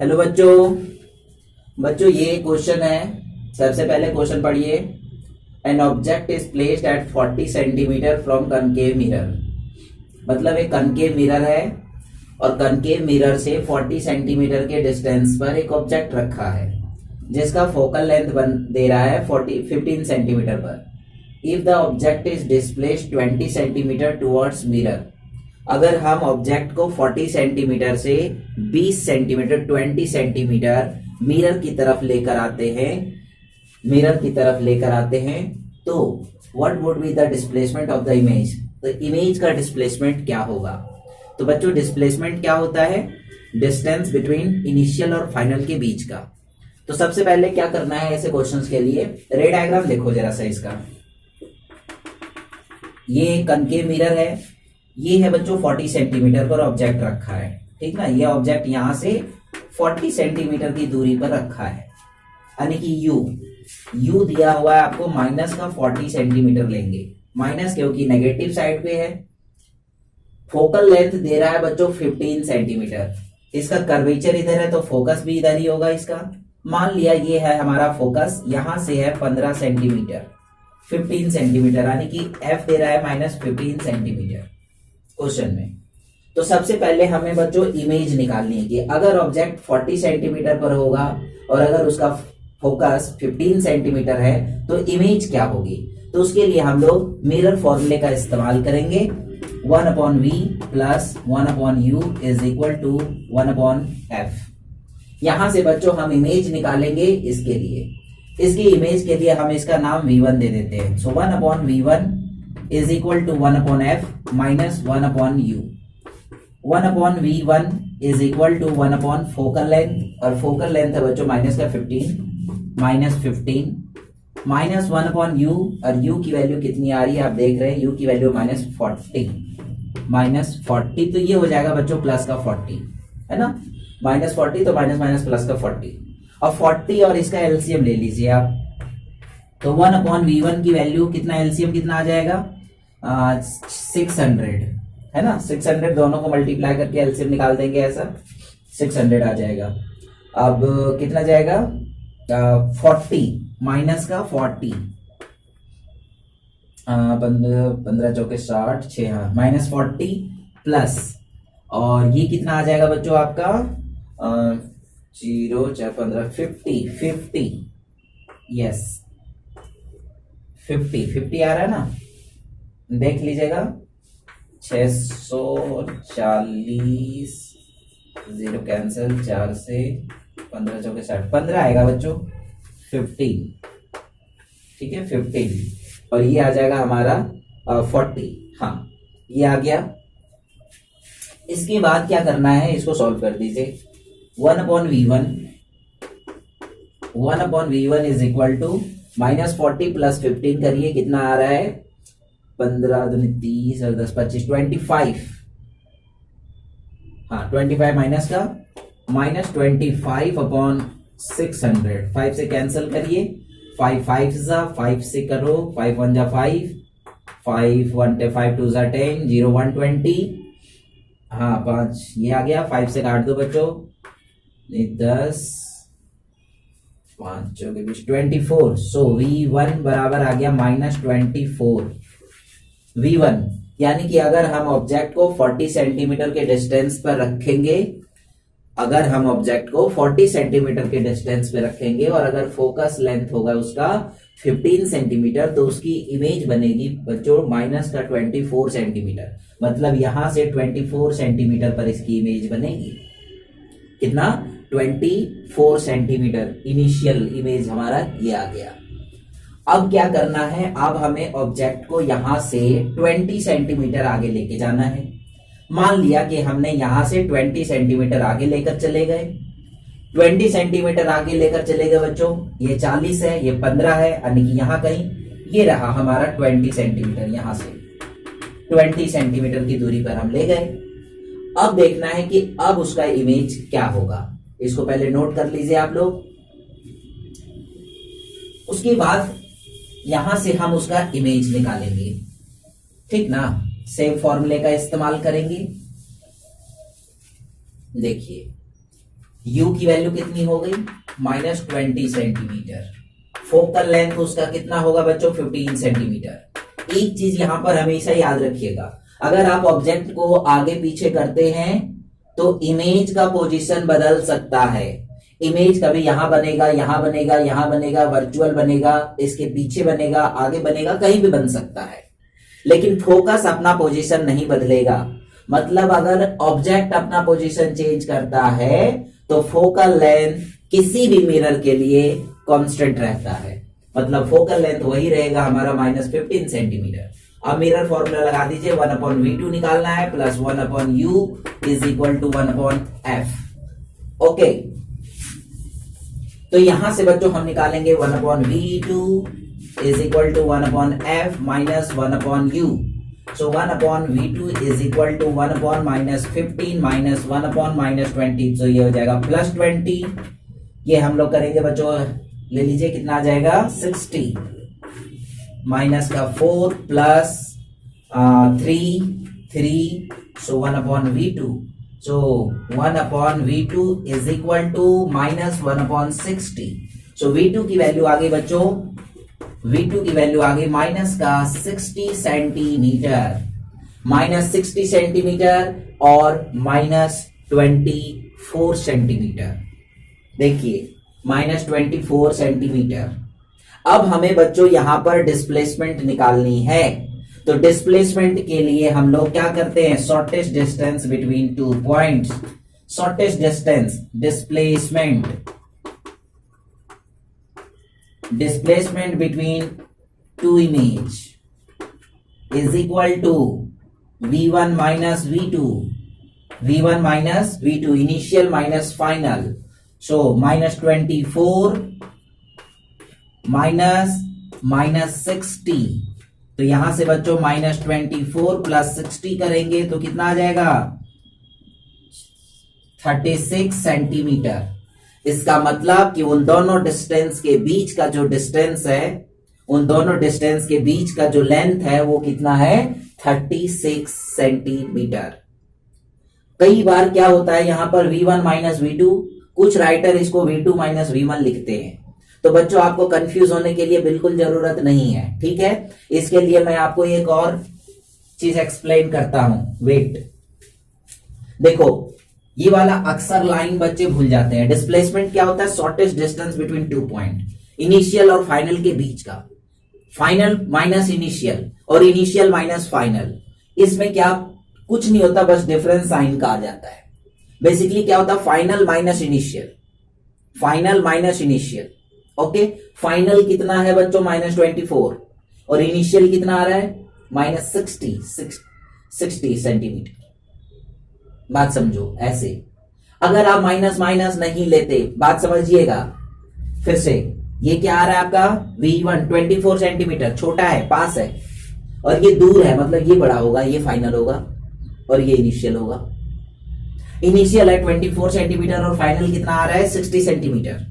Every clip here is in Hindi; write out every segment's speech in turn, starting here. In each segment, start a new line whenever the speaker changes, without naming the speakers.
हेलो बच्चों। बच्चों ये क्वेश्चन है। सबसे पहले क्वेश्चन पढ़िए। An object is placed at 40 centimetre from concave mirror. मतलब एक कनकेव मिरर है और कनकेव मिरर से 40 सेंटीमीटर के डिस्टेंस पर एक ऑब्जेक्ट रखा है जिसका फोकल लेंथ दे रहा है 15 सेंटीमीटर पर। If the object is displaced 20 centimetre towards mirror. अगर हम ऑब्जेक्ट को 40 सेंटीमीटर से 20 सेंटीमीटर 20 सेंटीमीटर मिरर की तरफ लेकर आते हैं तो what would be the displacement of the image. तो इमेज का डिस्प्लेसमेंट क्या होगा। तो बच्चों डिस्प्लेसमेंट क्या होता है, डिस्टेंस बिटवीन इनिशियल और फाइनल के बीच का। तो सबसे पहले क्या करना है ऐसे क्वेश्चंस के लिए, रे डायग्राम देखो जरा सा इसका। ये कनकेव मिरर है, ये है बच्चों 40 सेंटीमीटर पर ऑब्जेक्ट रखा है, ठीक ना। ये ऑब्जेक्ट यहां से 40 सेंटीमीटर की दूरी पर रखा है, यानी कि यू दिया हुआ है आपको माइनस का 40 सेंटीमीटर लेंगे, माइनस क्योंकि नेगेटिव साइड पे है। फोकल लेंथ दे रहा है बच्चों 15 सेंटीमीटर। इसका कर्वेचर इधर है तो फोकस भी इधर ही होगा इसका। मान लिया ये है हमारा फोकस, यहां से है 15 सेंटीमीटर 15 सेंटीमीटर, यानी कि एफ दे रहा है -15 सेंटीमीटर क्वेश्चन में। तो सबसे पहले हमें बच्चों इमेज निकालनी है कि अगर ऑब्जेक्ट 40 सेंटीमीटर पर होगा और अगर उसका फोकस 15 सेंटीमीटर है तो इमेज क्या होगी। तो उसके लिए हम लोग मिरर फॉर्मूले का इस्तेमाल करेंगे। 1/v plus 1/u is equal to 1/f। यहां से बच्चों हम इमेज निकालेंगे। इसकी इमेज के लिए हम इसका नाम v1 दे देते हैं। So 1/v1 is equal to 1/f minus 1/u। 1/v1 is equal to 1 focal length, और फोकल लेंथ है बच्चों माइनस का 15 माइनस 1/u, और u की वैल्यू कितनी आ रही है आप देख रहे हैं, u की वैल्यू -40। तो ये हो जाएगा बच्चों प्लस का 40, है ना। -40 तो माइनस प्लस का 40, और 40 और इसका एलसीएम ले लीजिए आप। तो 1/v1 की वैल्यू कितना, एलसीएम कितना आ जाएगा 600, है ना। 600 दोनों को मल्टीप्लाई करके एलसीएम निकाल देंगे, ऐसा 600 आ जाएगा। अब कितना जाएगा 40 माइनस का 40, 15 चौके 60 6, हाँ -40 प्लस, और ये कितना आ जाएगा बच्चों आपका 0 4 15 50 यस 50 आ रहा है ना, देख लीजिएगा। 640 0 कैंसिल, 4 से 15 चौके 60 15 आएगा बच्चों 15, ठीक है 15, और ये आ जाएगा हमारा 40, हाँ ये आ गया। इसके बाद क्या करना है, इसको सॉल्व कर दीजिए। 1/v1 is equal to -40 plus 15 करिए, कितना आ रहा है 15 दूनी 30 और 10 25 25, हाँ 25 माइनस का -25/600। 5 से कैंसिल करिए, 5 5 से करो, 5 1 जा 5 5 1 5 2 जा 10 0 1 20, हाँ 5 ये आ गया। 5 से काट दो बच्चों, 10 5 के बीच 24। सो v1 बराबर आ गया -24 v1, यानी कि अगर हम ऑब्जेक्ट को 40 सेंटीमीटर के डिस्टेंस पर रखेंगे, और अगर फोकस लेंथ होगा उसका 15 सेंटीमीटर, तो उसकी इमेज बनेगी बच्चों -24 सेंटीमीटर। मतलब यहां से 24 सेंटीमीटर पर इसकी इमेज बनेगी। कितना 24 सेंटीमीटर इनिशियल इमेज हमारा ये आ गया। अब क्या करना है, अब हमें ऑब्जेक्ट को यहां से 20 सेंटीमीटर आगे लेके जाना है। मान लिया कि हमने यहां से 20 सेंटीमीटर आगे लेकर चले गए। 20 सेंटीमीटर आगे लेकर चले गए बच्चों, ये 40 है, ये 15 है, यानी कि यहां कहीं ये रहा हमारा 20 सेंटीमीटर। यहां से 20 सेंटीमीटर की दूरी पर हम ले गए। अब देखना है कि अब उसका इमेज क्या होगा। इसको पहले नोट कर लीजिए आप लोग। उसके बाद यहां से हम उसका इमेज निकालेंगे, ठीक ना। सेम फॉर्मूले का इस्तेमाल करेंगे। देखिए u की वैल्यू कितनी हो गई -20 सेंटीमीटर। फोकल लेंथ उसका कितना होगा बच्चों 15 सेंटीमीटर। एक चीज यहां पर हमेशा याद रखिएगा, अगर आप ऑब्जेक्ट को आगे पीछे करते हैं तो इमेज का पोजीशन बदल सकता है। इमेज कभी यहां बनेगा, यहां बनेगा, यहां बनेगा, वर्चुअल बनेगा, इसके पीछे बनेगा, आगे बनेगा, कहीं भी बन सकता है, लेकिन फोकस अपना पोजीशन नहीं बदलेगा। मतलब अगर ऑब्जेक्ट अपना पोजीशन चेंज करता है तो फोकल लेंथ किसी भी मिरर के लिए कांस्टेंट रहता है। मतलब फोकल लेंथ वही रहेगा हमारा -15 सेंटीमीटर। अब मिरर फॉर्मूला लगा दीजिए, 1/v2 निकालना है plus 1/u is equal to 1/f। Okay, तो यहां से बच्चों हम निकालेंगे 1/v2 is equal to 1/f minus 1/u। So 1/v2 is equal to 1/-15 minus 1/-20, तो ये हो जाएगा +20। ये हम लोग करेंगे बच्चों, ले लीजिए कितना आ जाएगा 60 माइनस का 4 plus 3, so 1/v2। So 1/v2 is equal to -1/60। So v2 की वैल्यू आ गई बच्चों, v2 की वैल्यू आ गई माइनस का 60 सेंटीमीटर, -60 सेंटीमीटर और -24 सेंटीमीटर। देखिए -24 सेंटीमीटर। अब हमें बच्चों यहां पर डिस्प्लेसमेंट निकालनी है, तो डिस्प्लेसमेंट के लिए हम लोग क्या करते हैं, shortest distance between two points. Shortest distance displacement between two image is equal to v1 minus v2, initial minus final. So -24 minus -60, तो यहां से बच्चों -24 प्लस 60 करेंगे तो कितना आ जाएगा 36 सेंटीमीटर। इसका मतलब कि उन दोनों डिस्टेंस के बीच का जो डिस्टेंस है, उन दोनों डिस्टेंस के बीच का जो लेंथ है वो कितना है 36 सेंटीमीटर। कई बार क्या होता है यहां पर v1 माइनस v2, कुछ राइटर इसको v2 माइनस v1 लिखते हैं, तो बच्चों आपको कंफ्यूज होने के लिए बिल्कुल जरूरत नहीं है, ठीक है। इसके लिए मैं आपको एक और चीज एक्सप्लेन करता हूं, वेट। देखो ये वाला अक्सर लाइन बच्चे भूल जाते हैं। डिस्प्लेसमेंट क्या होता है, shortest distance between two point, initial और फाइनल के बीच का, फाइनल माइनस इनिशियल और इनिशियल माइनस फाइनल। इसमें क्या कुछ नहीं होता, बस डिफरेंस साइन का आ जाता है। बेसिकली क्या होता है, final minus initial, okay. Final कितना है बच्चों -24 और इनिशियल कितना आ रहा है -60 सेंटीमीटर। बात समझो ऐसे। अगर आप माइनस माइनस नहीं लेते, बात समझिएगा फिर से, ये क्या आ रहा है आपका v1 24 सेंटीमीटर, छोटा है, पास है, और ये दूर है, मतलब ये बड़ा होगा, ये फाइनल होगा और ये इनिशियल होगा। इनिशियल है 24 सेंटीमीटर और फाइनल कितना आ रहा है 60 सेंटीमीटर।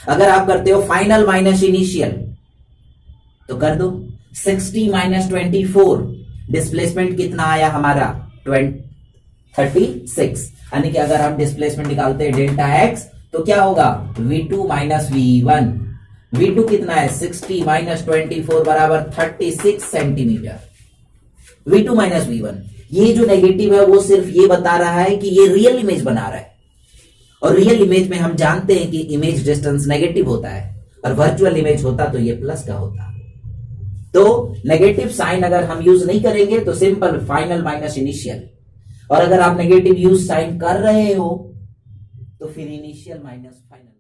अगर आप करते हो फाइनल माइनस इनिशियल तो कर दो 60 माइनस 24, डिस्प्लेसमेंट कितना आया हमारा 36। यानी कि अगर हम डिस्प्लेसमेंट निकालते हैं डेल्टा एक्स तो क्या होगा v2 माइनस v1। v2 कितना है 60 माइनस 24 बराबर 36 सेंटीमीटर। v2 माइनस v1, ये जो नेगेटिव है वो सिर्फ ये बता रहा है कि ये रियल इमेज बना रहा है, और रियल इमेज में हम जानते हैं कि इमेज डिस्टेंस नेगेटिव होता है, और वर्चुअल इमेज होता तो ये प्लस का होता। तो नेगेटिव साइन अगर हम यूज नहीं करेंगे तो सिंपल फाइनल माइनस इनिशियल, और अगर आप नेगेटिव यूज साइन कर रहे हो तो फिर इनिशियल माइनस फाइनल।